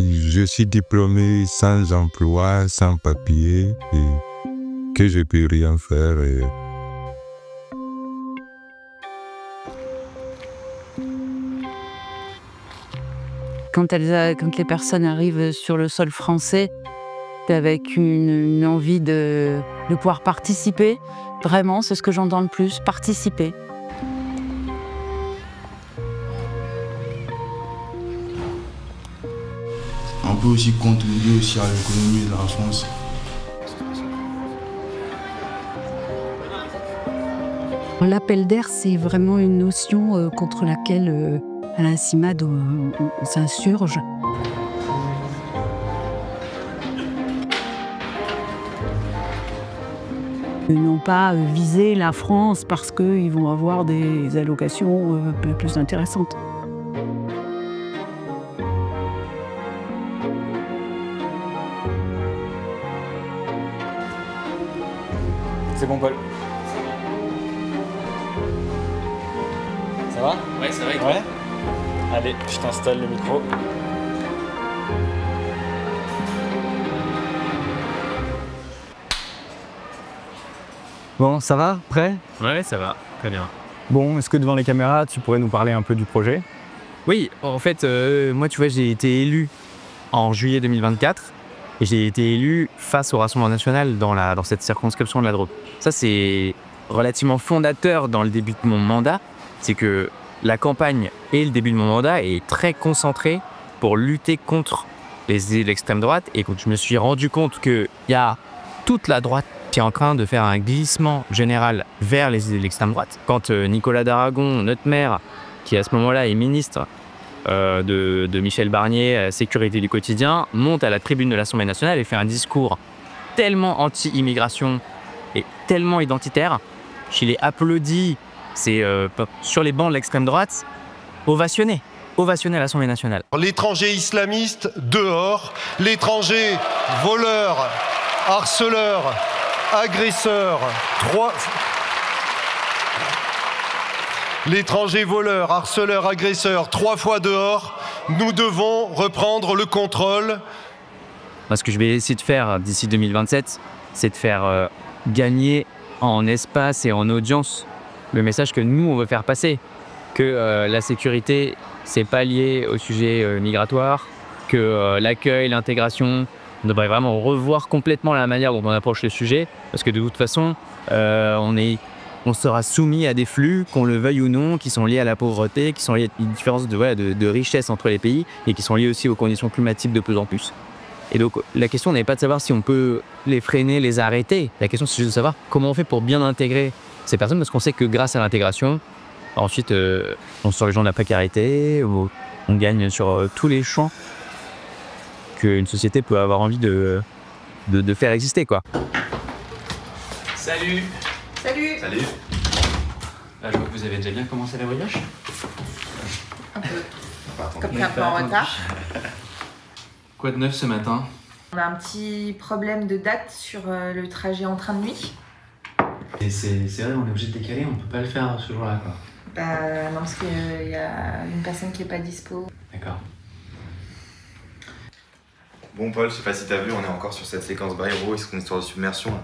Je suis diplômé sans emploi, sans papier, et que je peux rien faire. Quand les personnes arrivent sur le sol français, c'est avec une envie de pouvoir participer, vraiment, c'est ce que j'entends le plus, participer. On peut aussi contribuer aussi à l'économie de la France. L'appel d'air, c'est vraiment une notion contre laquelle, à la CIMAD, on s'insurge. Ils n'ont pas visé la France parce qu'ils vont avoir des allocations plus intéressantes. C'est bon, Paul. Ça va? Ouais, ça va et toi? Ouais. Allez, je t'installe le micro. Bon, ça va? Prêt? Ouais, ça va, très bien. Bon, est-ce que devant les caméras, tu pourrais nous parler un peu du projet? Oui, en fait, moi, tu vois, j'ai été élu en juillet 2024 et j'ai été élu face au Rassemblement national dans cette circonscription de la Drôme. Ça, c'est relativement fondateur dans le début de mon mandat. C'est que la campagne et le début de mon mandat est très concentré pour lutter contre les idées de l'extrême droite. Et quand je me suis rendu compte qu'il y a toute la droite qui est en train de faire un glissement général vers les idées de l'extrême droite. Quand Nicolas Daragon, notre maire, qui à ce moment-là est ministre de Michel Barnier, sécurité du quotidien, monte à la tribune de l'Assemblée nationale et fait un discours tellement anti-immigration et tellement identitaire qu'il est applaudi, c'est sur les bancs de l'extrême droite, ovationné à l'Assemblée nationale. L'étranger islamiste, dehors. L'étranger voleur, harceleur, agresseur, L'étranger voleur, harceleur, agresseur, 3 fois dehors. Nous devons reprendre le contrôle. Ce que je vais essayer de faire d'ici 2027, c'est de faire gagner en espace et en audience le message que nous, on veut faire passer. Que la sécurité, c'est pas lié au sujet migratoire, que l'accueil, l'intégration, on devrait vraiment revoir complètement la manière dont on approche le sujet, parce que de toute façon, on sera soumis à des flux, qu'on le veuille ou non, qui sont liés à la pauvreté, qui sont liés à une différence de richesse entre les pays, et qui sont liés aussi aux conditions climatiques de plus en plus. Et donc, la question n'est pas de savoir si on peut les freiner, les arrêter. La question, c'est juste de savoir comment on fait pour bien intégrer ces personnes, parce qu'on sait que grâce à l'intégration, ensuite, on sort les gens de la précarité, on gagne sur tous les champs qu'une société peut avoir envie de faire exister, quoi. Salut! Salut! Salut! Là, je vois que vous avez déjà bien commencé la voyage. Un peu. Comme c'est un peu en retard. Quoi de neuf ce matin? On a un petit problème de date sur le trajet en train de nuit. Et c'est vrai, on est obligé de décaler, on peut pas le faire ce jour-là, quoi. Bah non, parce qu'il y a une personne qui est pas dispo. D'accord. Bon Paul, je sais pas si t'as vu, on est encore sur cette séquence Bayrou, c'est une histoire de submersion là.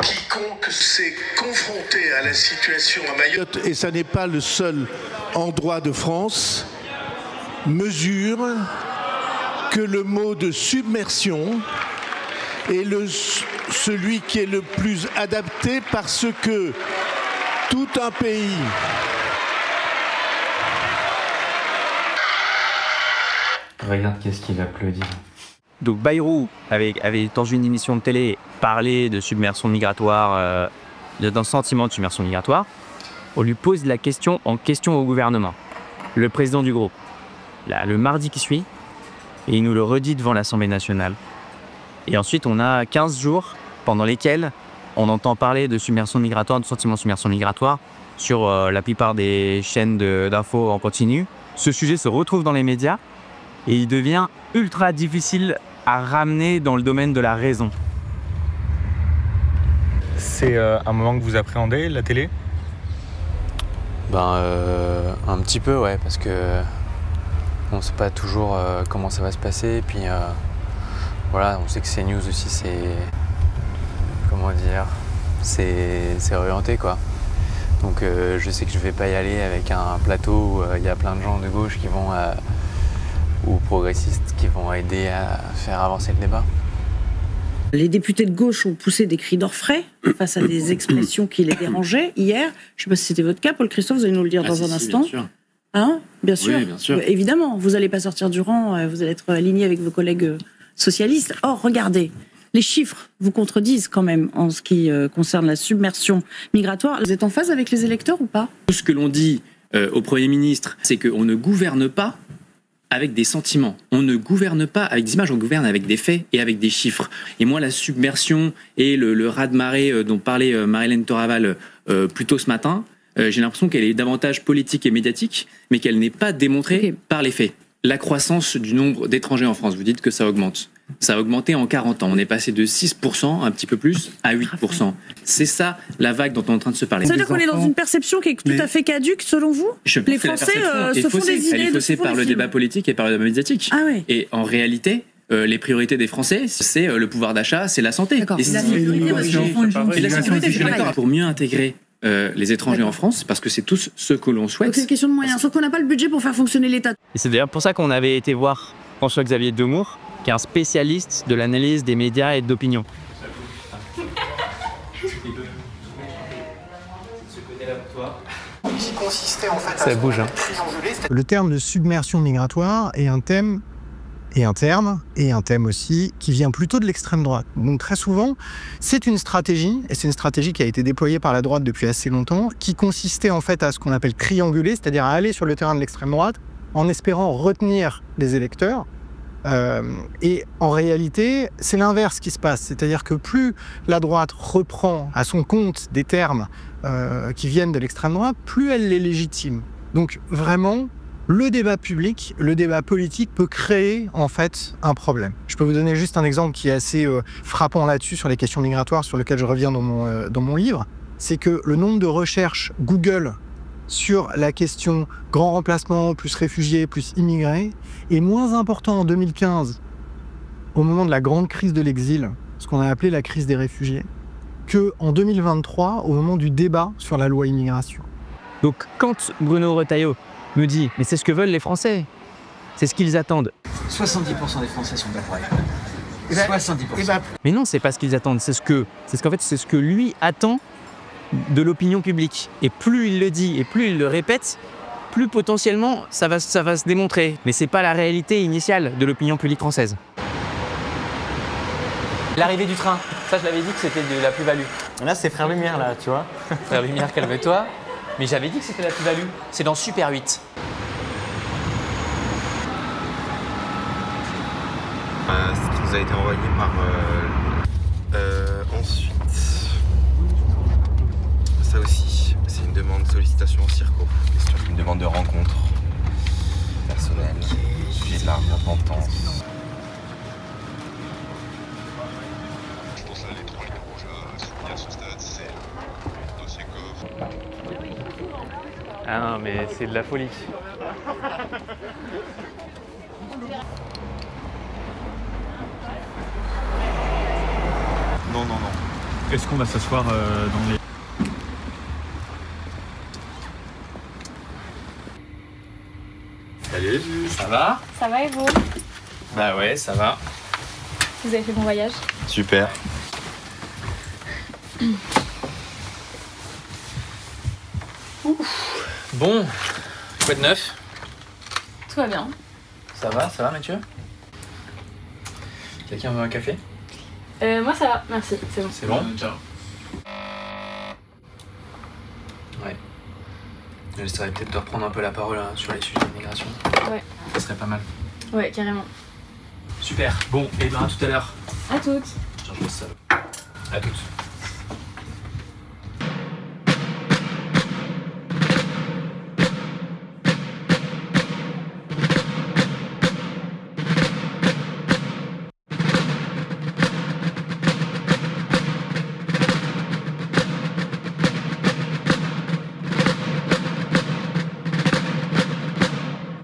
Quiconque s'est confronté à la situation à Mayotte, et ça n'est pas le seul endroit de France, mesure que le mot de submersion est celui qui est le plus adapté parce que tout un pays Regarde qu'est-ce qu'il applaudit. Donc Bayrou avait dans une émission de télé parlé de submersion migratoire, d'un sentiment de submersion migratoire. On lui pose la question au gouvernement, le président du groupe, là, le mardi qui suit, et il nous le redit devant l'Assemblée nationale. Et ensuite, on a 15 jours pendant lesquels on entend parler de submersion migratoire, de sentiment de submersion migratoire sur la plupart des chaînes d'infos en continu. Ce sujet se retrouve dans les médias et il devient ultra difficile à ramener dans le domaine de la raison. C'est un moment que vous appréhendez, la télé? Un petit peu, ouais, parce que qu'on ne sait pas toujours comment ça va se passer. Et puis voilà, on sait que CNews aussi, c'est, comment dire, c'est orienté quoi. Donc je sais que je vais pas y aller avec un plateau où il y a plein de gens de gauche qui vont, ou progressistes qui vont aider à faire avancer le débat. Les députés de gauche ont poussé des cris d'orfraie face à des expressions qui les dérangeaient hier. Je ne sais pas si c'était votre cas, Paul Christophe, vous allez nous le dire dans un instant. Bien sûr. Hein, bien sûr. Oui, bien sûr. Évidemment, vous n'allez pas sortir du rang, vous allez être aligné avec vos collègues socialistes. Or, regardez, les chiffres vous contredisent quand même en ce qui concerne la submersion migratoire. Vous êtes en phase avec les électeurs ou pas? Tout ce que l'on dit au Premier ministre, c'est qu'on ne gouverne pas avec des sentiments. On ne gouverne pas avec des images, on gouverne avec des faits et avec des chiffres. Et moi, la submersion et le raz-de-marée dont parlait Marie-Hélène Toraval plus tôt ce matin, j'ai l'impression qu'elle est davantage politique et médiatique, mais qu'elle n'est pas démontrée par les faits. La croissance du nombre d'étrangers en France, vous dites que ça augmente. Ça a augmenté en 40 ans. On est passé de 6%, un petit peu plus, à 8%. C'est ça la vague dont on est en train de se parler. Ça veut dire qu'on est dans une perception qui est tout à fait caduque, selon vous? Les Français se font des idées. Elle est faussée par le débat politique et par le débat médiatique. Ah ouais. Et en réalité, les priorités des Français, c'est le pouvoir d'achat, c'est la santé. D'accord. Et La sécurité, et la sécurité, je suis d'accord. Pour mieux intégrer les étrangers en France, parce que c'est tous ce que l'on souhaite. C'est une question de moyens, sauf qu'on n'a pas le budget pour faire fonctionner l'État. Et c'est d'ailleurs pour ça qu'on avait été voir François-Xavier Demoure, qui est un spécialiste de l'analyse des médias et de l'opinion. Ça bouge. Hein. Le terme de submersion migratoire est un thème aussi qui vient plutôt de l'extrême droite. Donc très souvent, c'est une stratégie, et c'est une stratégie qui a été déployée par la droite depuis assez longtemps, qui consistait en fait à ce qu'on appelle trianguler, c'est-à-dire à aller sur le terrain de l'extrême droite en espérant retenir les électeurs. Et en réalité, c'est l'inverse qui se passe. C'est-à-dire que plus la droite reprend à son compte des termes qui viennent de l'extrême droite, plus elle les légitime. Donc vraiment, le débat public, le débat politique peut créer en fait un problème. Je peux vous donner juste un exemple qui est assez frappant là-dessus, sur les questions migratoires, sur lequel je reviens dans mon livre. C'est que le nombre de recherches Google sur la question grand remplacement, plus réfugiés, plus immigrés, est moins important en 2015, au moment de la grande crise de l'exil, ce qu'on a appelé la crise des réfugiés, qu'en 2023, au moment du débat sur la loi immigration. Donc quand Bruno Retailleau me dit « mais c'est ce que veulent les Français, c'est ce qu'ils attendent ». 70% des Français sont d'accord avec moi. 70%. Mais non, c'est pas ce qu'ils attendent, c'est ce que lui attend de l'opinion publique. Et plus il le dit et plus il le répète, plus potentiellement ça va se démontrer. Mais c'est pas la réalité initiale de l'opinion publique française. L'arrivée du train, ça je l'avais dit que c'était de la plus-value. Là c'est Frère Lumière là, tu vois. Frère Lumière, calme-toi. Mais j'avais dit que c'était la plus-value. C'est dans Super 8. Ce qui nous a été envoyé par... ensuite... Ça aussi, c'est une demande de sollicitation en circo. Une demande de rencontre personnelle. J'ai de la repentance. Je pense à les 3 livres à soutenir à ce stade, c'est le dossier coffre. Ah non, mais c'est de la folie. Non. Est-ce qu'on va s'asseoir dans les... Salut. Ça va? Ça va et vous? Bah ouais, ça va. Vous avez fait bon voyage? Super. Bon, quoi de neuf? Tout va bien. Ça va Mathieu? Quelqu'un veut un café? Moi ça va, merci, c'est bon. C'est bon? Ciao. Ouais. J'essaierai peut-être de reprendre un peu la parole hein, sur les sujets d'immigration. Ouais. Ça serait pas mal. Ouais, carrément. Super. Bon, et ben à tout à l'heure. À toutes. Tiens, je laisse ça. À toutes.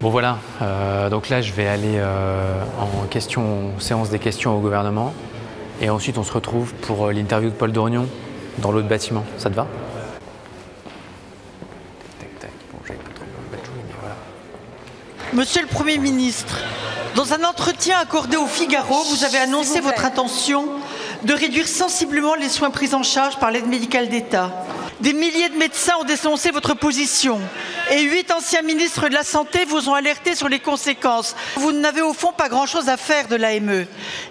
Bon voilà, donc là je vais aller en séance des questions au gouvernement et ensuite on se retrouve pour l'interview de Paul Dornion dans l'autre bâtiment. Ça te va? Monsieur le Premier ministre, dans un entretien accordé au Figaro, vous avez annoncé votre intention de réduire sensiblement les soins pris en charge par l'aide médicale d'État. Des milliers de médecins ont dénoncé votre position et 8 anciens ministres de la Santé vous ont alerté sur les conséquences. Vous n'avez au fond pas grand-chose à faire de l'AME.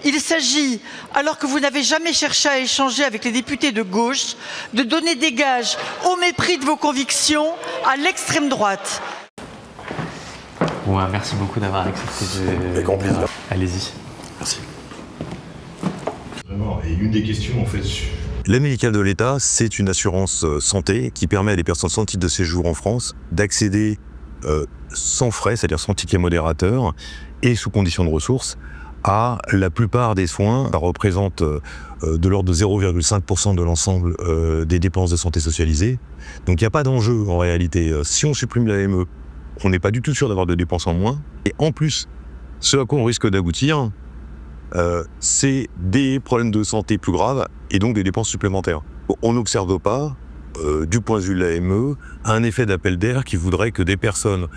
Il s'agit, alors que vous n'avez jamais cherché à échanger avec les députés de gauche, de donner des gages au mépris de vos convictions à l'extrême droite. Bon, merci beaucoup d'avoir accepté de... Avec grand plaisir. Allez-y. Merci. Vraiment, et une des questions en fait... L'aide médicale de l'État, c'est une assurance santé qui permet à des personnes sans titre de séjour en France d'accéder sans frais, c'est-à-dire sans ticket modérateur et sous conditions de ressources, à la plupart des soins. Ça représente de l'ordre de 0,5% de l'ensemble des dépenses de santé socialisées. Donc il n'y a pas d'enjeu en réalité. Si on supprime l'AME, on n'est pas du tout sûr d'avoir de dépenses en moins. Et en plus, ce à quoi on risque d'aboutir, c'est des problèmes de santé plus graves et donc des dépenses supplémentaires. On n'observe pas, du point de vue de l'AME, un effet d'appel d'air qui voudrait que des personnes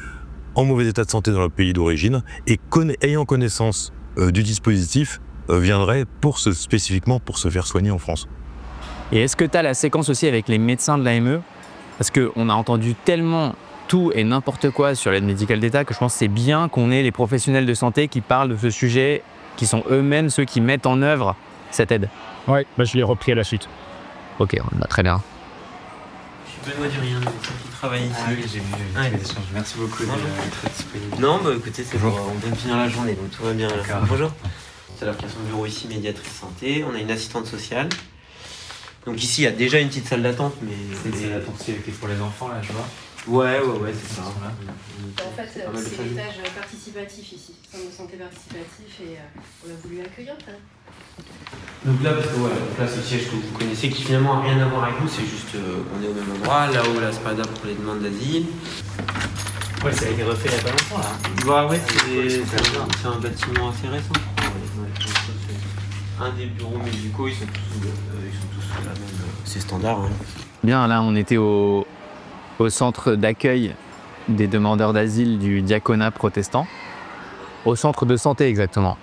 en mauvais état de santé dans leur pays d'origine et ayant connaissance du dispositif viendraient spécifiquement pour se faire soigner en France. Et est-ce que tu as la séquence aussi avec les médecins de l'AME? Parce qu'on a entendu tellement tout et n'importe quoi sur l'aide médicale d'État que je pense que c'est bien qu'on ait les professionnels de santé qui parlent de ce sujet, qui sont eux-mêmes ceux qui mettent en œuvre cette aide. Oui, je l'ai repris à la suite. Ok, très bien. Je suis Benoît Durien, qui travaille ici. Ah oui, j'ai vu les échanges. Merci beaucoup d'être disponible. Non, écoutez, c'est bon, on vient de finir la journée, donc tout va bien. Bonjour. C'est alors qu'il y a son bureau ici, médiatrice santé. On a une assistante sociale. Donc ici, il y a déjà une petite salle d'attente, mais... C'est l'attente qui est pour les enfants, là, je vois. Ouais, c'est ça. En fait, c'est l'étage participatif ici, centre de santé participatif, et on a voulu accueillir ça. Donc là, parce que voilà, là, c'est le siège que vous connaissez, qui finalement n'a rien à voir avec nous, c'est juste on est au même endroit, là-haut la SPADA pour les demandes d'asile. Ouais, ça a été refait il n'y a pas longtemps là. Bah ouais, c'est un bâtiment assez récent, je crois. Un des bureaux médicaux, ils sont tous la même. C'est standard. Hein. Bien, là, on était au centre d'accueil des demandeurs d'asile du diaconat protestant, au centre de santé exactement.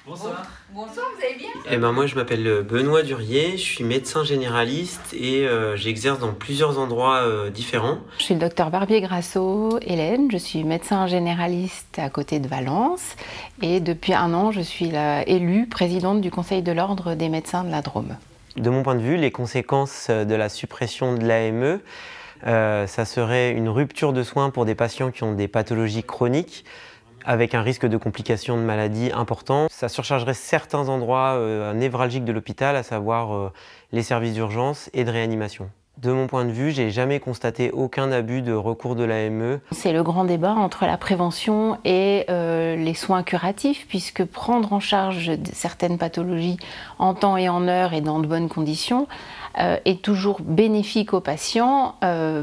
Bonsoir. Bonsoir, vous allez bien? Eh ben moi je m'appelle Benoît Durier, je suis médecin généraliste et j'exerce dans plusieurs endroits différents. Je suis le docteur Barbier-Grasso Hélène, je suis médecin généraliste à côté de Valence et depuis 1 an je suis élue présidente du Conseil de l'Ordre des médecins de la Drôme. De mon point de vue, les conséquences de la suppression de l'AME, ça serait une rupture de soins pour des patients qui ont des pathologies chroniques avec un risque de complications de maladies important. Ça surchargerait certains endroits névralgiques de l'hôpital, à savoir les services d'urgence et de réanimation. De mon point de vue, j'ai jamais constaté aucun abus de recours de l'AME. C'est le grand débat entre la prévention et les soins curatifs, puisque prendre en charge certaines pathologies en temps et en heure et dans de bonnes conditions est toujours bénéfique aux patients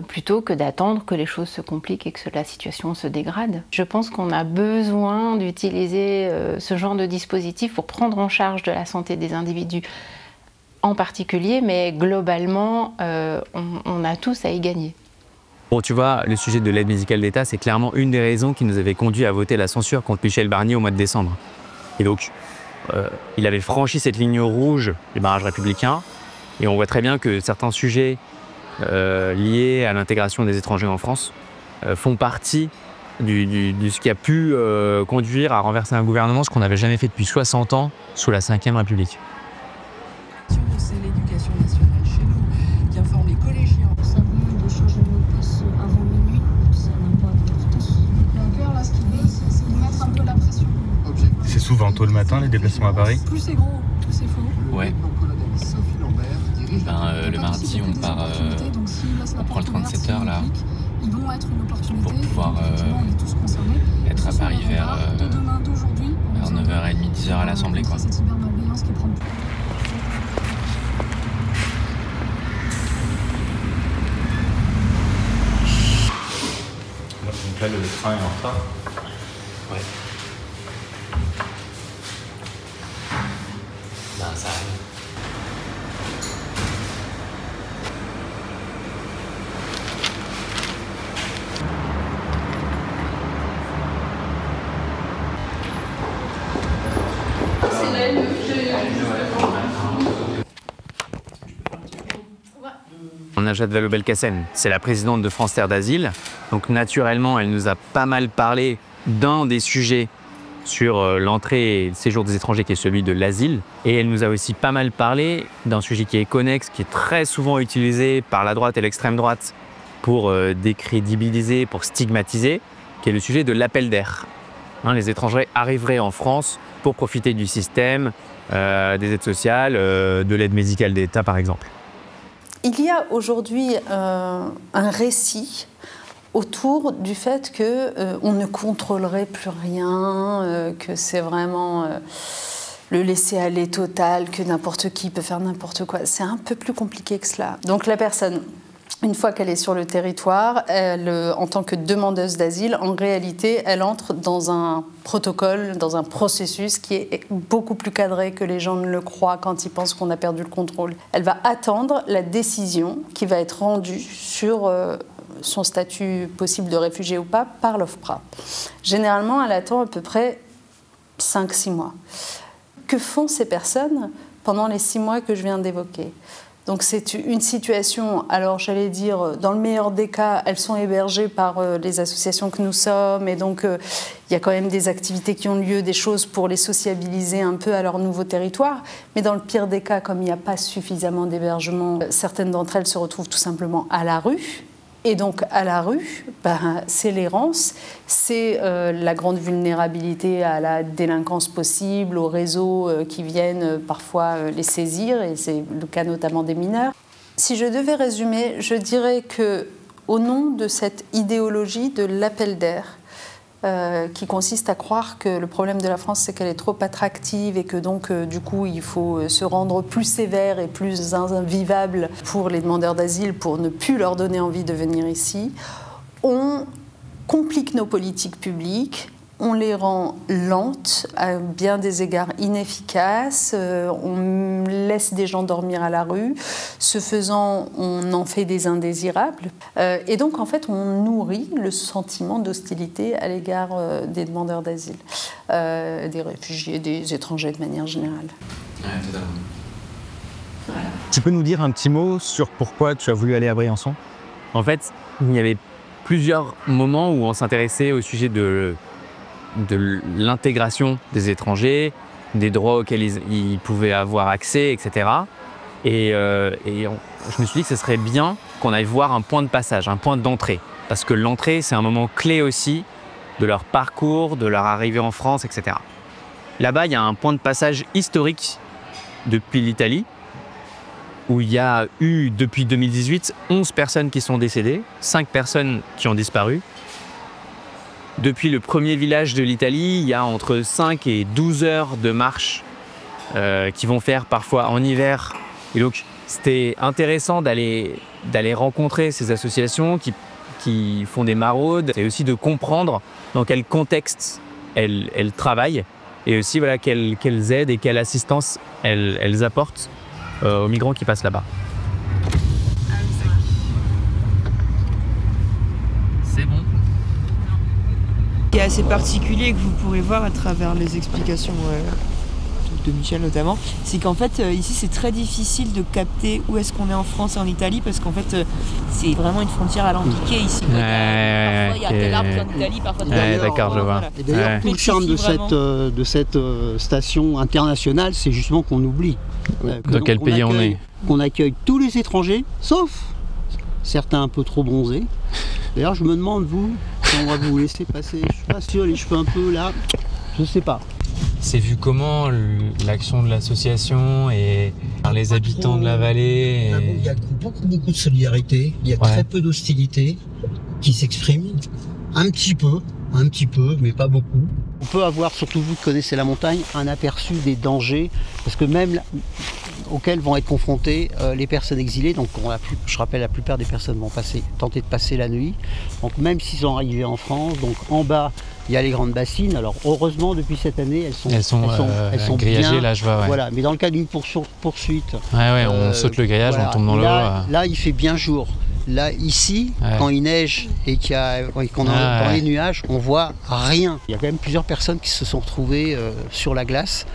plutôt que d'attendre que les choses se compliquent et que la situation se dégrade. Je pense qu'on a besoin d'utiliser ce genre de dispositif pour prendre en charge de la santé des individus en particulier, mais globalement, on a tous à y gagner. Bon, tu vois, le sujet de l'aide médicale d'État, c'est clairement une des raisons qui nous avait conduit à voter la censure contre Michel Barnier au mois de décembre. Et donc, il avait franchi cette ligne rouge du barrage républicain, et on voit très bien que certains sujets liés à l'intégration des étrangers en France font partie de ce qui a pu conduire à renverser un gouvernement, ce qu'on n'avait jamais fait depuis 60 ans sous la Ve République. C'est l'éducation nationale chez nous qui informe les collégiens. Ça demande de changer de mot de passe avant minuit, ça n'a pas d'importance. Le père, là, ce qu'il veut, c'est de mettre un peu la pression. C'est souvent tôt le matin, les déplacements à Paris? Plus c'est gros, plus c'est faux. Ouais. Le mardi, on part, on prend le train de 7h là, pour pouvoir être à Paris vers 9h30, 10h à l'Assemblée, quoi. Donc là, le train est en retard. Ouais. Ben, ça arrive. On a Jade Vallaud-Belkacem, c'est la présidente de France Terre d'Asile. Donc naturellement, elle nous a pas mal parlé d'un des sujets sur l'entrée et le séjour des étrangers qui est celui de l'asile. Et elle nous a aussi pas mal parlé d'un sujet qui est connexe, qui est très souvent utilisé par la droite et l'extrême droite pour décrédibiliser, pour stigmatiser, qui est le sujet de l'appel d'air. Hein, les étrangers arriveraient en France pour profiter du système, des aides sociales, de l'aide médicale d'État par exemple. Il y a aujourd'hui un récit autour du fait qu'on ne contrôlerait plus rien, que c'est vraiment le laisser-aller total, que n'importe qui peut faire n'importe quoi. C'est un peu plus compliqué que cela. Donc la personne, une fois qu'elle est sur le territoire, elle, en tant que demandeuse d'asile, en réalité, elle entre dans un protocole, dans un processus qui est beaucoup plus cadré que les gens ne le croient quand ils pensent qu'on a perdu le contrôle. Elle va attendre la décision qui va être rendue sur son statut possible de réfugié ou pas par l'OFPRA. Généralement, elle attend à peu près 5-6 mois. Que font ces personnes pendant les 6 mois que je viens d'évoquer ? Donc c'est une situation, alors j'allais dire, dans le meilleur des cas, elles sont hébergées par les associations que nous sommes, et donc il y a quand même des activités qui ont lieu, des choses pour les sociabiliser un peu à leur nouveau territoire. Mais dans le pire des cas, comme il n'y a pas suffisamment d'hébergement, certaines d'entre elles se retrouvent tout simplement à la rue. Et donc à la rue, c'est l'errance, c'est la grande vulnérabilité à la délinquance possible, aux réseaux qui viennent parfois les saisir, et c'est le cas notamment des mineurs. Si je devais résumer, je dirais qu'au nom de cette idéologie de l'appel d'air, qui consiste à croire que le problème de la France, c'est qu'elle est trop attractive et que donc, du coup, il faut se rendre plus sévère et plus invivable pour les demandeurs d'asile pour ne plus leur donner envie de venir ici. On complique nos politiques publiques, on les rend lentes, à bien des égards inefficaces, on laisse des gens dormir à la rue. Ce faisant, on en fait des indésirables. Et donc, en fait, on nourrit le sentiment d'hostilité à l'égard des demandeurs d'asile, des réfugiés, des étrangers de manière générale. Ouais, totalement. Voilà. Tu peux nous dire un petit mot sur pourquoi tu as voulu aller à Briançon ? En fait, il y avait plusieurs moments où on s'intéressait au sujet de l'intégration des étrangers, des droits auxquels ils pouvaient avoir accès, etc. Et je me suis dit que ce serait bien qu'on aille voir un point de passage, un point d'entrée. Parce que l'entrée, c'est un moment clé aussi de leur parcours, de leur arrivée en France, etc. Là-bas, il y a un point de passage historique depuis l'Italie, où il y a eu, depuis 2018, 11 personnes qui sont décédées, 5 personnes qui ont disparu. Depuis le premier village de l'Italie, il y a entre 5 et 12 heures de marche qui vont faire parfois en hiver. Et donc, c'était intéressant d'aller rencontrer ces associations qui font des maraudes et aussi de comprendre dans quel contexte elles travaillent et aussi voilà, quelles aides et quelle assistance elles apportent aux migrants qui passent là-bas. C'est bon. Ce qui est assez particulier que vous pourrez voir à travers les explications de Michel notamment, c'est qu'en fait ici c'est très difficile de capter où est-ce qu'on est en France et en Italie parce qu'en fait c'est vraiment une frontière alambiquée ici. Parfois il y a tel arbre en Italie, parfois tel arbre. D'accord, je vois. Voilà. Et d'ailleurs, tout le charme de cette station internationale, c'est justement qu'on oublie. Dans quel pays on est ? Qu'on accueille tous les étrangers, sauf certains un peu trop bronzés. D'ailleurs, je me demande, vous, si on va vous laisser passer, je suis pas sûr, les cheveux un peu là, je sais pas. C'est vu comment l'action de l'association et par les habitants de la vallée Il y a beaucoup de solidarité, il y a très peu d'hostilité qui s'exprime, un petit peu, mais pas beaucoup. On peut avoir, surtout vous qui connaissez la montagne, un aperçu des dangers, parce que même auxquelles vont être confrontées les personnes exilées. Donc je rappelle, la plupart des personnes vont tenter de passer la nuit. Donc même s'ils sont arrivés en France, donc en bas il y a les grandes bassines. Alors heureusement depuis cette année elles sont grillagées bien, là, je vois. Ouais. Voilà, mais dans le cas d'une poursuite, on saute le grillage, voilà, on tombe dans l'eau. Là il fait bien jour. Là, ici, quand il neige et qu'on est dans les nuages, on voit rien. Il y a quand même plusieurs personnes qui se sont retrouvées sur la glace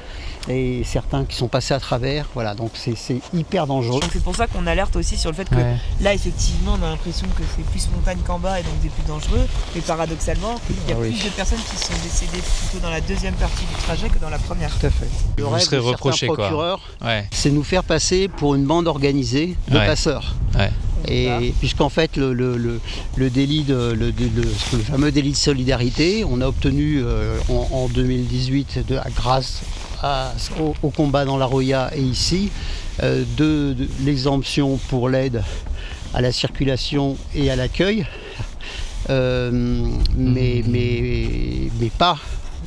et certains qui sont passés à travers. Voilà, donc c'est hyper dangereux. C'est pour ça qu'on alerte aussi sur le fait que là, effectivement, on a l'impression que c'est plus montagne qu'en bas et donc c'est plus dangereux. Mais paradoxalement, il y a plus de personnes qui sont décédées plutôt dans la deuxième partie du trajet que dans la première. Tout à fait. Le rêve de certains procureurs, c'est nous faire passer pour une bande organisée de passeurs. Et puisqu'en fait le fameux délit de solidarité, on a obtenu en 2018 grâce au combat dans la Roya et ici de l'exemption pour l'aide à la circulation et à l'accueil, mais pas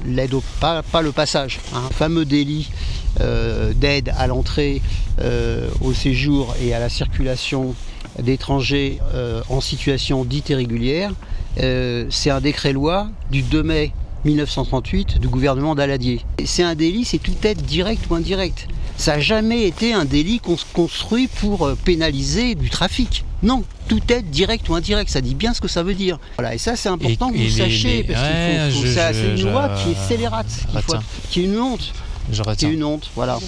l'aide pas le passage. Un fameux délit d'aide à l'entrée, au séjour et à la circulation d'étrangers en situation dite irrégulière, c'est un décret-loi du 2 mai 1938 du gouvernement Daladier. C'est un délit, c'est tout être direct ou indirect. Ça n'a jamais été un délit construit pour pénaliser du trafic. Non, tout être direct ou indirect, ça dit bien ce que ça veut dire. Voilà, et ça c'est important que vous sachiez, parce qu'il faut, c'est une loi qui est scélérate, qui est une honte. Qui est une honte, voilà.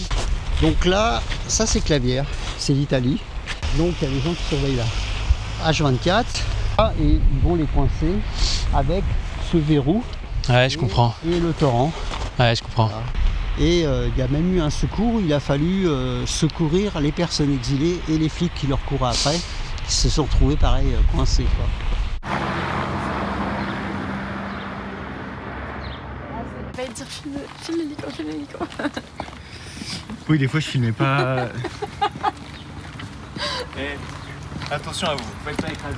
Donc là, ça c'est Clavière, c'est l'Italie. Donc il y a des gens qui surveillent là. H24, et ils vont les coincer avec ce verrou. Ouais, je comprends. Et le torrent. Ouais, je comprends. Voilà. Et il y a même eu un secours, il a fallu secourir les personnes exilées et les flics qui leur couraient après, qui se sont retrouvés pareil coincés, quoi. Va dire filme l'hélico. Oui, des fois je filmais pas. Attention à vous, faites pas écraser.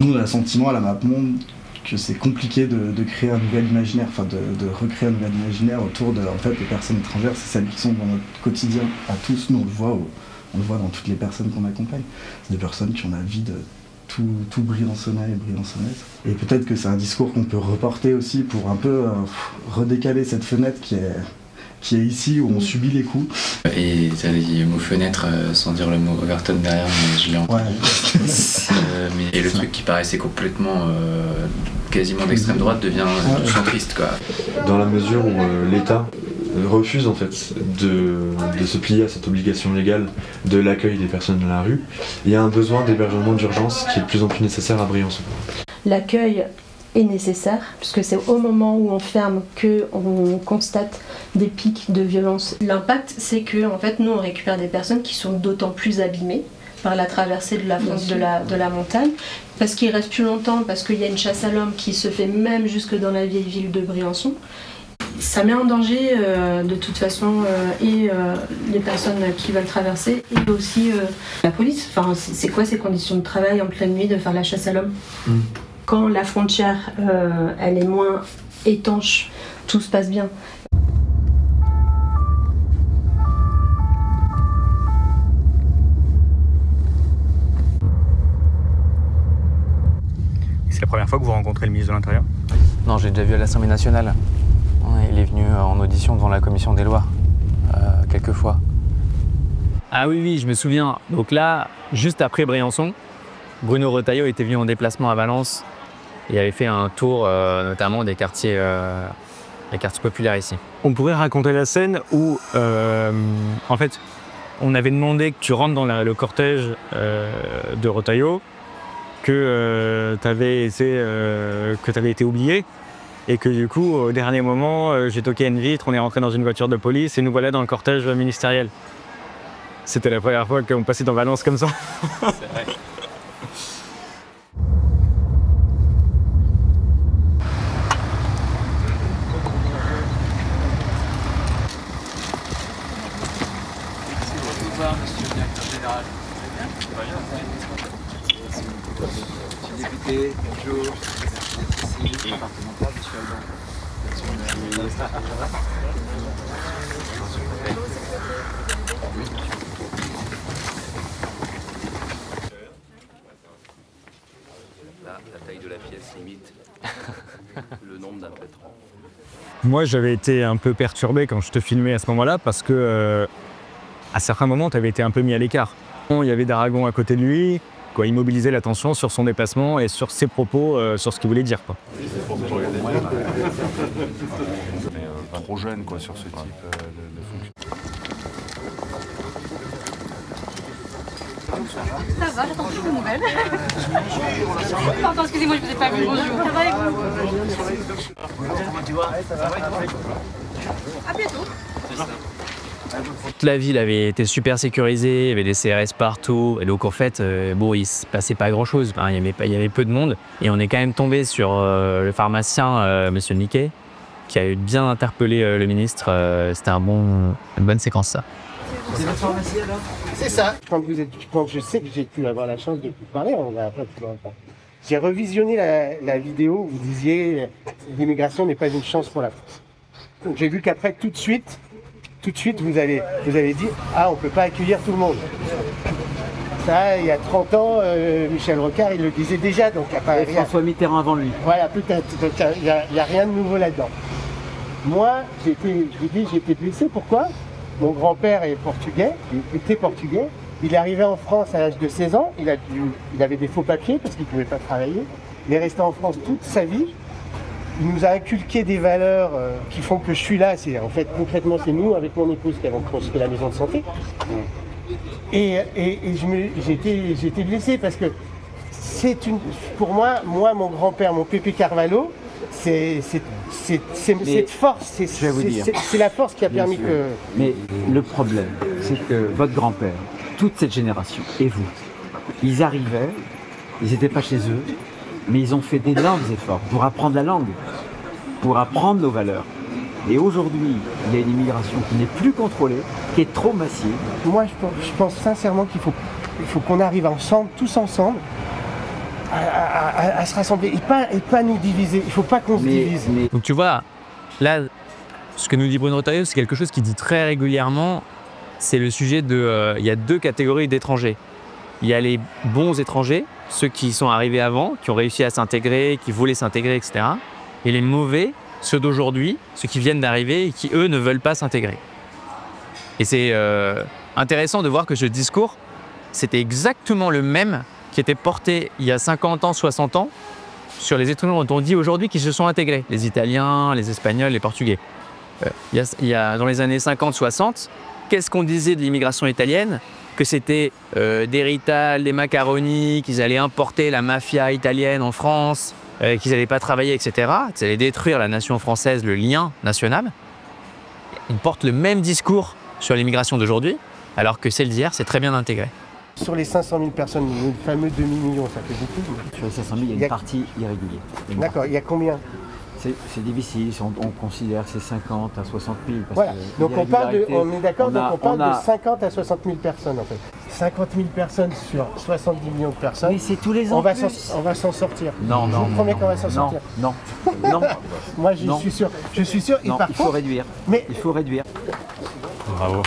Nous, on a le sentiment à la MapMonde que c'est compliqué de créer un nouvel imaginaire, enfin de recréer un nouvel imaginaire autour de les personnes étrangères, c'est celles qui sont dans notre quotidien à tous. Nous, on le voit dans toutes les personnes qu'on accompagne. C'est des personnes qui ont la vie de tout Briançonnais et Briançonnaises. Et peut-être que c'est un discours qu'on peut reporter aussi pour un peu redécaler cette fenêtre qui est ici, où on subit les coups. Et t'as les mots fenêtre sans dire le mot Overton derrière, mais je l'ai entendu. Mais le truc qui paraissait complètement quasiment d'extrême droite devient centriste, quoi. Dans la mesure où l'État refuse en fait de se plier à cette obligation légale de l'accueil des personnes dans la rue, il y a un besoin d'hébergement d'urgence qui est de plus en plus nécessaire à Briançon. L'accueil est nécessaire, puisque c'est au moment où on ferme qu'on constate des pics de violence. L'impact, c'est que en fait, nous, on récupère des personnes qui sont d'autant plus abîmées par la traversée de la montagne, parce qu'ils restent plus longtemps, parce qu'il y a une chasse à l'homme qui se fait même jusque dans la vieille ville de Briançon. Ça met en danger de toute façon et les personnes qui veulent traverser et aussi la police. Enfin, c'est quoi ces conditions de travail en pleine nuit de faire la chasse à l'homme ? Quand la frontière elle est moins étanche, tout se passe bien. C'est la première fois que vous rencontrez le ministre de l'Intérieur ? Non, j'ai déjà vu à l'Assemblée nationale. Il est venu en audition devant la commission des lois, quelques fois. Ah oui, je me souviens. Donc là, juste après Briançon, Bruno Retailleau était venu en déplacement à Valence. Il avait fait un tour notamment des quartiers populaires ici. On pourrait raconter la scène où, en fait, on avait demandé que tu rentres dans le cortège de Retailleau, que tu avais été oublié, et que du coup, au dernier moment, j'ai toqué à une vitre, on est rentré dans une voiture de police et nous voilà dans le cortège ministériel. C'était la première fois qu'on passait dans Valence comme ça. C'est vrai. Bonsoir, monsieur le directeur général. Monsieur le député, bonjour. Ici, départemental, monsieur Alban. Là, la taille de la pièce limite le nombre d'un pétron. Moi, j'avais été un peu perturbé quand je te filmais à ce moment-là parce que, à certains moments, tu avais été un peu mis à l'écart. Il y avait d'Aragon à côté de lui, quoi, il mobilisait l'attention sur son déplacement et sur ses propos, sur ce qu'il voulait dire, quoi. Trop jeune, quoi, sur ce type de fonction. Ça va, j'attends toujours vos nouvelles. Pardon, excusez-moi, je vous ai pas vu. Bonjour. Ça va et vous? À bientôt. Toute la ville avait été super sécurisée, il y avait des CRS partout, et donc en fait, bon, il se passait pas grand-chose. Enfin, il y avait peu de monde, et on est quand même tombé sur le pharmacien, Monsieur Niquet, qui a bien interpellé le ministre. C'était une bonne séquence, ça. C'est votre pharmacie alors? C'est ça. Quand je sais que j'ai pu avoir la chance de vous parler, on va après plus longtemps. J'ai revisionné la vidéo où vous disiez l'immigration n'est pas une chance pour la France. Donc j'ai vu qu'après tout de suite vous avez dit ah on peut pas accueillir tout le monde. Ça il y a 30 ans Michel Rocard il le disait déjà donc il n'y a pas rien. François Mitterrand avant lui. Voilà peut-être donc il y a rien de nouveau là-dedans. Moi j'ai été blessé pourquoi? Mon grand-père est portugais, il était portugais. Il est arrivé en France à l'âge de 16 ans, il avait des faux papiers parce qu'il ne pouvait pas travailler. Il est resté en France toute sa vie. Il nous a inculqué des valeurs qui font que je suis là. En fait, concrètement, c'est nous, avec mon épouse, qui avons construit la maison de santé. Et j'ai été blessé parce que pour moi, mon grand-père, mon Pépé Carvalho, c'est cette force, c'est la force qui a permis que... Mais le problème, c'est que votre grand-père, toute cette génération, et vous, ils arrivaient, ils n'étaient pas chez eux, mais ils ont fait d'énormes efforts pour apprendre la langue, pour apprendre nos valeurs. Et aujourd'hui, il y a une immigration qui n'est plus contrôlée, qui est trop massive. Moi, je pense sincèrement qu'il faut qu'on arrive ensemble, tous ensemble, à se rassembler et pas nous diviser. Il ne faut pas qu'on se divise. Donc tu vois, là, ce que nous dit Bruno Retailleau, c'est quelque chose qu'il dit très régulièrement. C'est le sujet de... il y a deux catégories d'étrangers. Il y a les bons étrangers, ceux qui sont arrivés avant, qui ont réussi à s'intégrer, qui voulaient s'intégrer, etc. Et les mauvais, ceux d'aujourd'hui, ceux qui viennent d'arriver et qui, eux, ne veulent pas s'intégrer. Et c'est intéressant de voir que ce discours, c'était exactement le même qui était porté il y a 50 ans, 60 ans, sur les étrangers dont on dit aujourd'hui qu'ils se sont intégrés. Les Italiens, les Espagnols, les Portugais. Il y a, dans les années 50-60, qu'est-ce qu'on disait de l'immigration italienne? Que c'était des Rital, des macaronis, qu'ils allaient importer la mafia italienne en France, qu'ils n'allaient pas travailler, etc. Qu'ils allaient détruire la nation française, le lien national. Ils portent le même discours sur l'immigration d'aujourd'hui, alors que celle d'hier, c'est très bien intégré. Sur les 500 000 personnes, le fameux demi-million, ça fait beaucoup. Sur les 500 000, il y a une partie irrégulière. D'accord, il y a combien? C'est difficile, on considère que c'est 50 à 60 000. Voilà, donc on est d'accord, donc on parle de 50 à 60 000 personnes en fait. 50 000 personnes sur 70 millions de personnes. Mais c'est tous les ans. On va s'en sortir. Non, je vous promets qu'on va s'en sortir. Non. Moi je suis sûr. Je suis sûr. Non, il faut réduire. Mais il faut réduire. Bravo.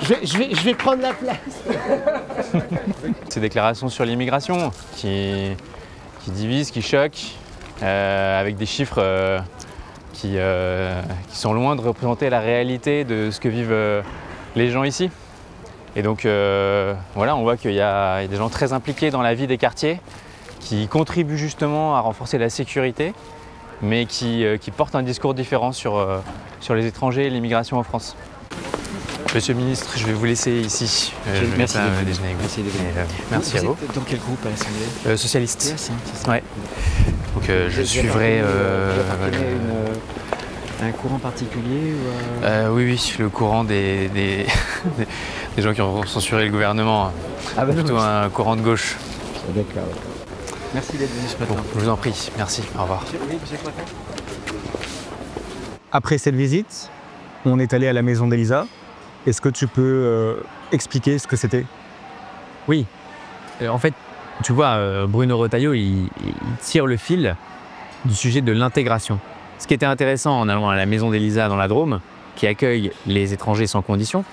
Je vais prendre la place. Ces déclarations sur l'immigration qui divisent, qui choquent, avec des chiffres qui sont loin de représenter la réalité de ce que vivent les gens ici. Et donc voilà, on voit qu'il y a des gens très impliqués dans la vie des quartiers qui contribuent justement à renforcer la sécurité, mais qui portent un discours différent sur les étrangers et l'immigration en France. Monsieur le ministre, je vais vous laisser ici. Merci de déjeuner avec vous. Merci à vous. Êtes dans quel groupe à l'Assemblée? Socialiste. C'est ça. Ouais. Donc je suivrai... un courant particulier ou Oui, le courant des gens qui ont censuré le gouvernement. Ah bah plutôt un courant de gauche. D'accord. Merci d'être venu ce matin. Bon, je vous en prie. Merci. Au revoir. Après cette visite, on est allé à la maison d'Elisa. Est-ce que tu peux expliquer ce que c'était? Oui. En fait, tu vois, Bruno Retailleau, il tire le fil du sujet de l'intégration. Ce qui était intéressant en allant à la Maison d'Elisa dans la Drôme, qui accueille les étrangers sans condition,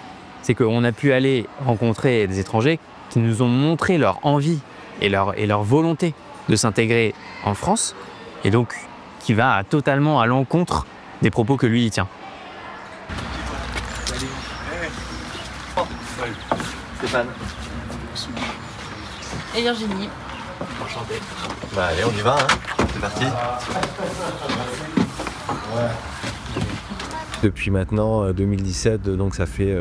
c'est qu'on a pu aller rencontrer des étrangers qui nous ont montré leur envie et leur volonté de s'intégrer en France, et donc qui va totalement à l'encontre des propos que lui il tient. Stéphane. Et Virginie. Enchanté. Bah allez, on y va, hein. C'est parti. Depuis maintenant 2017, donc ça fait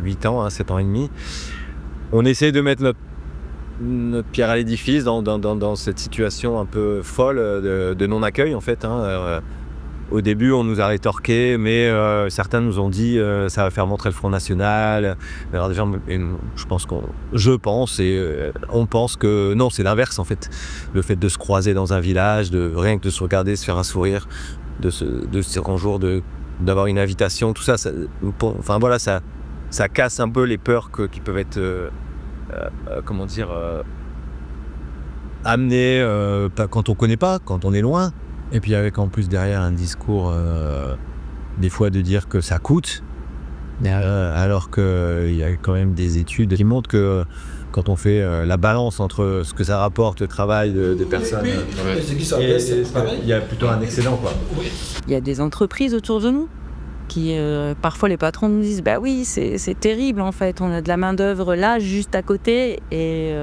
8 ans, 7 ans et demi, on essaie de mettre notre pierre à l'édifice dans cette situation un peu folle de non-accueil en fait. Au début, on nous a rétorqué, mais certains nous ont dit ça va faire montrer le Front National. Alors déjà, on pense que non, c'est l'inverse en fait. Le fait de se croiser dans un village, rien que de se regarder, se faire un sourire, de se dire bonjour, d'avoir une invitation, tout ça, ça casse un peu les peurs qui peuvent être, amenées quand on connaît pas, quand on est loin. Et puis avec en plus derrière un discours des fois de dire que ça coûte, alors qu'il y a quand même des études qui montrent que quand on fait la balance entre ce que ça rapporte le travail des personnes, il y a plutôt un excédent, quoi. Il y a des entreprises autour de nous qui, parfois les patrons nous disent bah oui, c'est terrible en fait, on a de la main d'œuvre là juste à côté et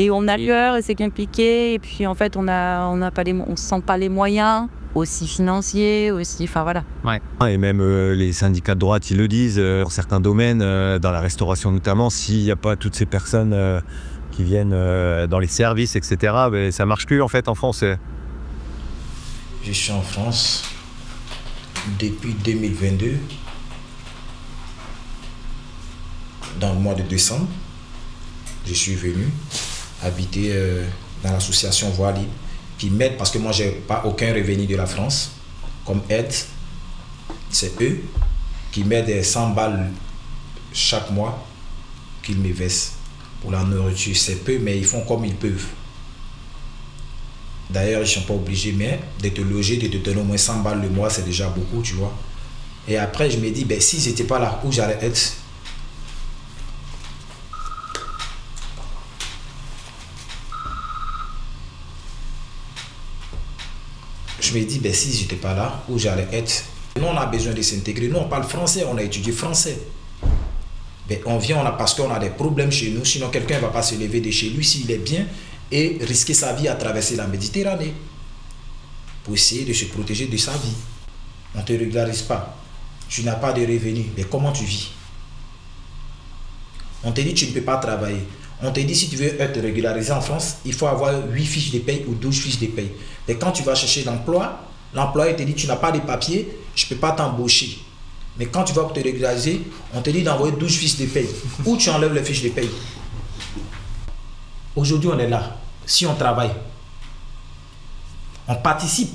on a peur et c'est compliqué et puis en fait on se sent pas les moyens aussi financiers aussi, enfin voilà. Ouais. Et même les syndicats de droite ils le disent dans certains domaines, dans la restauration notamment, s'il n'y a pas toutes ces personnes qui viennent dans les services etc, ça marche plus en fait en France. Je suis en France depuis 2022, dans le mois de décembre, je suis venu habiter dans l'association Voix Libre, qui m'aide parce que moi j'ai pas aucun revenu de la France comme aide. C'est eux qui m'aident 100 balles chaque mois qu'ils me versent pour la nourriture. C'est peu, mais ils font comme ils peuvent. D'ailleurs, ils ne sont pas obligés, mais de te loger, de te donner au moins 100 balles le mois, c'est déjà beaucoup, tu vois. Et après, je me dis, ben, si j'étais pas là où j'allais être, je me dis, ben, si j'étais pas là où j'allais être, nous, on a besoin de s'intégrer. Nous, on parle français, on a étudié français. Ben, on vient, parce qu'on a des problèmes chez nous, sinon quelqu'un ne va pas se lever de chez lui s'il est bien et risquer sa vie à traverser la Méditerranée pour essayer de se protéger de sa vie. On ne te régularise pas. Tu n'as pas de revenus. Mais comment tu vis? On te dit que tu ne peux pas travailler. On te dit si tu veux être régularisé en France, il faut avoir 8 fiches de paye ou 12 fiches de paye. Mais quand tu vas chercher l'emploi, l'employeur te dit tu n'as pas de papier, je ne peux pas t'embaucher. Mais quand tu vas te régulariser, on te dit d'envoyer 12 fiches de paye. Où tu enlèves les fiches de paye? Aujourd'hui, on est là. Si on travaille, on participe.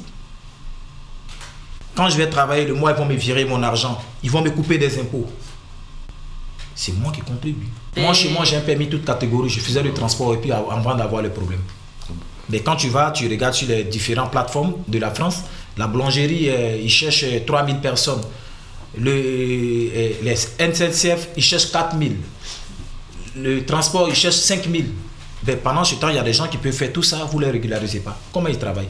Quand je vais travailler, le mois, ils vont me virer mon argent. Ils vont me couper des impôts. C'est moi qui contribue. Moi, chez moi, j'ai un permis toute catégorie. Je faisais le transport et puis avant d'avoir le problème. Mais quand tu vas, tu regardes sur les différentes plateformes de la France, la boulangerie, ils cherchent 3000 personnes. Les NCCF, ils cherchent 4000. Le transport, ils cherchent 5000. Ben, pendant ce temps, il y a des gens qui peuvent faire tout ça, vous ne les régularisez pas. Comment ils travaillent?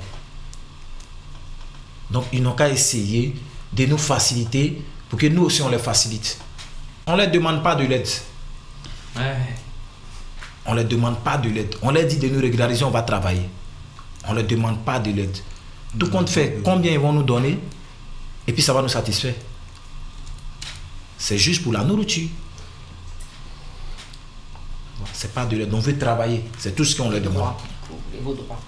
Donc, ils n'ont qu'à essayer de nous faciliter pour que nous aussi, on les facilite. On ne leur demande pas de l'aide. Ouais. On ne leur demande pas de l'aide. On leur dit de nous régulariser, on va travailler. On ne leur demande pas de l'aide. Tout compte fait, combien ils vont nous donner et puis ça va nous satisfaire. C'est juste pour la nourriture. C'est pas de l'aide, on veut travailler. C'est tout ce qu'on leur demande. Vos droits.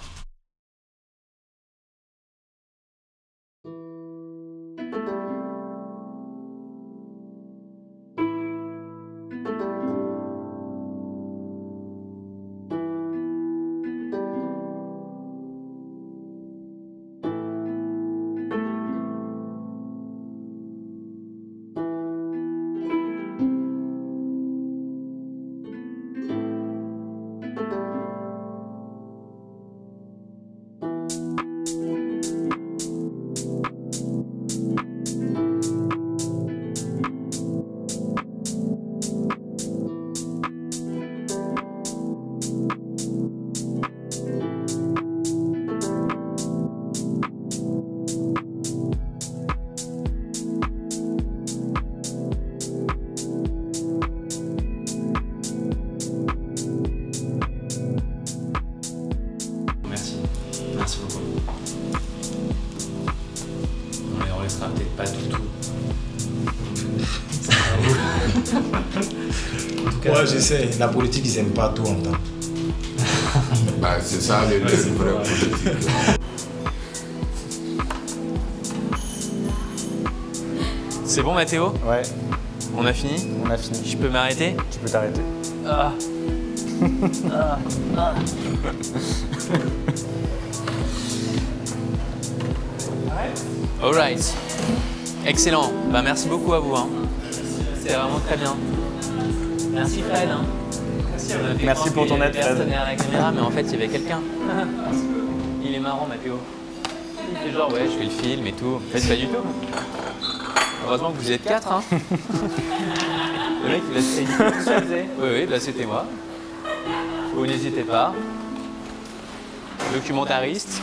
sera peut-être pas tout. Ouais, je sais, la politique, ils aiment pas tout en temps. Bah, c'est ça, les vrais politiques. C'est bon, Mathéo? Ouais. On a fini? On a fini. Je peux m'arrêter? Tu peux t'arrêter. Ah. Ah. Ah. Alright. Excellent. Bah, merci beaucoup à vous. Hein. C'était vraiment très bien. Merci Fred. Hein. Merci pour ton aide, Fred. Personne derrière la caméra, mais en fait, il y avait quelqu'un. Il est marrant, Mathéo. Il fait genre, ouais, je fais le film et tout. En fait, pas du tout. Heureusement que vous êtes 4. Hein. Le mec, il a fait une chose. Oui, bah, c'était moi. Vous n'hésitez pas. Documentariste.